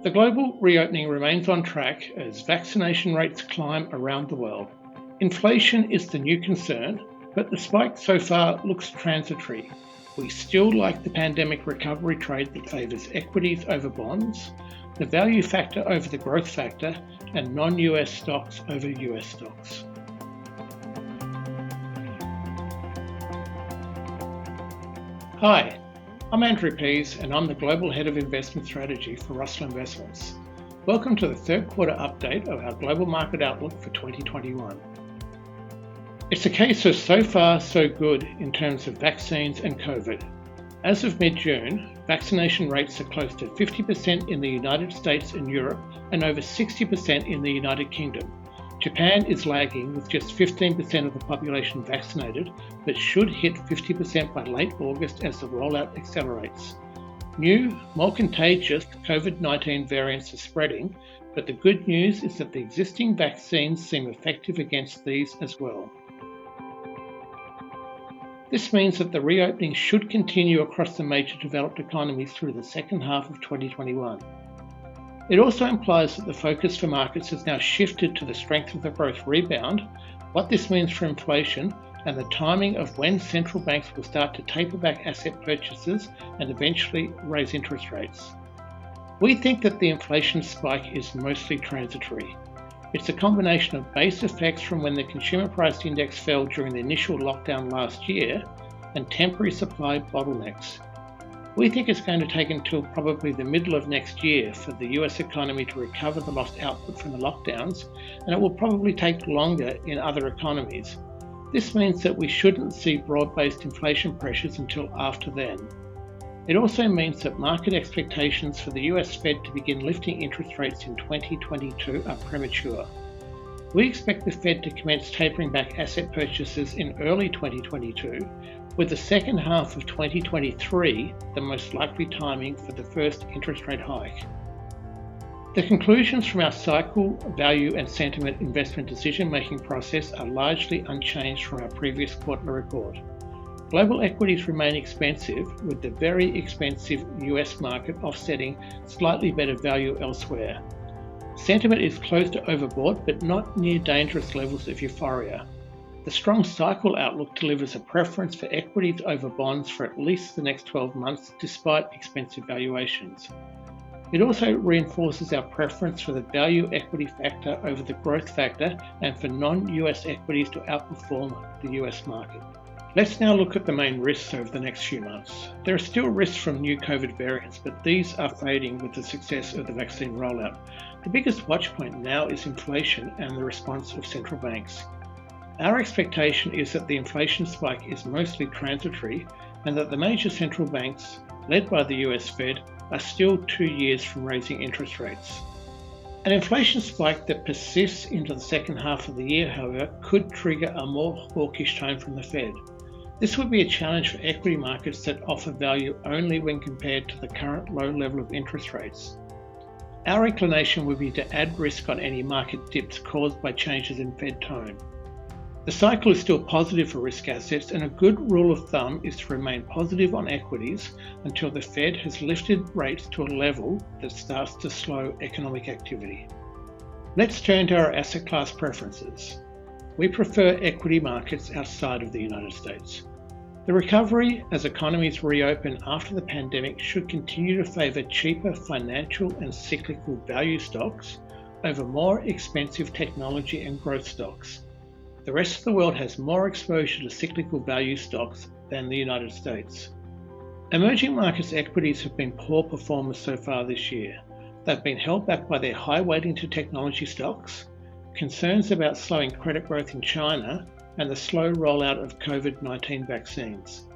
The global reopening remains on track as vaccination rates climb around the world. Inflation is the new concern, but the spike so far looks transitory. We still like the pandemic recovery trade that favours equities over bonds, the value factor over the growth factor, and non-US stocks over US stocks. Hi, I'm Andrew Pease and I'm the Global Head of Investment Strategy for Russell Investments. Welcome to the third quarter update of our global market outlook for 2021. It's a case of so far so good in terms of vaccines and COVID. As of mid-June, vaccination rates are close to 50% in the United States and Europe and over 60% in the United Kingdom. Japan is lagging with just 15% of the population vaccinated, but should hit 50% by late August as the rollout accelerates. New, more contagious COVID-19 variants are spreading, but the good news is that the existing vaccines seem effective against these as well. This means that the reopening should continue across the major developed economies through the second half of 2021. It also implies that the focus for markets has now shifted to the strength of the growth rebound, what this means for inflation, and the timing of when central banks will start to taper back asset purchases and eventually raise interest rates. We think that the inflation spike is mostly transitory. It's a combination of base effects from when the consumer price index fell during the initial lockdown last year and temporary supply bottlenecks. We think it's going to take until probably the middle of next year for the US economy to recover the lost output from the lockdowns, and it will probably take longer in other economies. This means that we shouldn't see broad-based inflation pressures until after then. It also means that market expectations for the US Fed to begin lifting interest rates in 2022 are premature. We expect the Fed to commence tapering back asset purchases in early 2022, with the second half of 2023 the most likely timing for the first interest rate hike. The conclusions from our cycle, value and sentiment investment decision-making process are largely unchanged from our previous quarterly report. Global equities remain expensive, with the very expensive US market offsetting slightly better value elsewhere. Sentiment is close to overbought, but not near dangerous levels of euphoria. The strong cycle outlook delivers a preference for equities over bonds for at least the next 12 months, despite expensive valuations. It also reinforces our preference for the value equity factor over the growth factor and for non-US equities to outperform the US market. Let's now look at the main risks over the next few months. There are still risks from new COVID variants, but these are fading with the success of the vaccine rollout. The biggest watch point now is inflation and the response of central banks. Our expectation is that the inflation spike is mostly transitory and that the major central banks, led by the US Fed, are still 2 years from raising interest rates. An inflation spike that persists into the second half of the year, however, could trigger a more hawkish tone from the Fed. This would be a challenge for equity markets that offer value only when compared to the current low level of interest rates. Our inclination would be to add risk on any market dips caused by changes in Fed tone. The cycle is still positive for risk assets, and a good rule of thumb is to remain positive on equities until the Fed has lifted rates to a level that starts to slow economic activity. Let's turn to our asset class preferences. We prefer equity markets outside of the United States. The recovery as economies reopen after the pandemic should continue to favour cheaper financial and cyclical value stocks over more expensive technology and growth stocks. The rest of the world has more exposure to cyclical value stocks than the United States. Emerging markets equities have been poor performers so far this year. They've been held back by their high weighting to technology stocks, concerns about slowing credit growth in China, and the slow rollout of COVID-19 vaccines.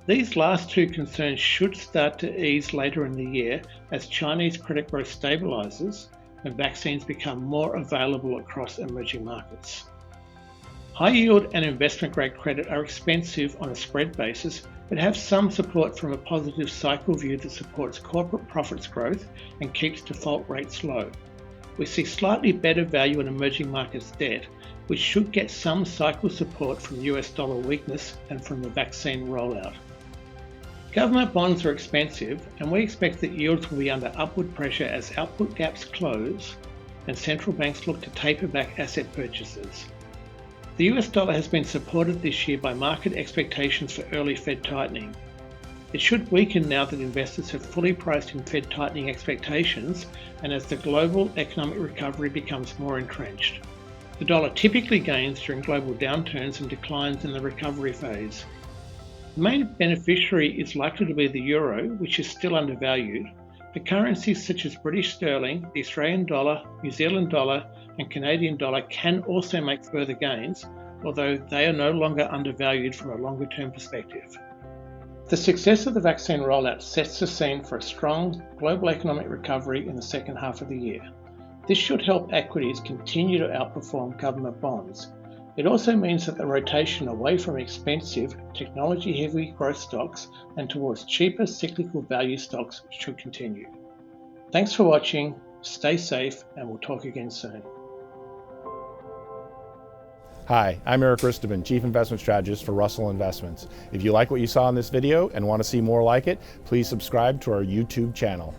These last two concerns should start to ease later in the year as Chinese credit growth stabilises and vaccines become more available across emerging markets. High yield and investment grade credit are expensive on a spread basis, but have some support from a positive cycle view that supports corporate profits growth and keeps default rates low. We see slightly better value in emerging markets debt, which should get some cycle support from US dollar weakness and from the vaccine rollout. Government bonds are expensive, and we expect that yields will be under upward pressure as output gaps close and central banks look to taper back asset purchases. The US dollar has been supported this year by market expectations for early Fed tightening. It should weaken now that investors have fully priced in Fed tightening expectations and as the global economic recovery becomes more entrenched. The dollar typically gains during global downturns and declines in the recovery phase. The main beneficiary is likely to be the euro, which is still undervalued, but currencies such as British sterling, the Australian dollar, New Zealand dollar, and Canadian dollar can also make further gains, although they are no longer undervalued from a longer-term perspective. The success of the vaccine rollout sets the scene for a strong global economic recovery in the second half of the year. This should help equities continue to outperform government bonds. It also means that the rotation away from expensive, technology-heavy growth stocks and towards cheaper cyclical value stocks should continue. Thanks for watching, stay safe, and we'll talk again soon. Hi, I'm Eric Risteman, Chief Investment Strategist for Russell Investments. If you like what you saw in this video and want to see more like it, please subscribe to our YouTube channel.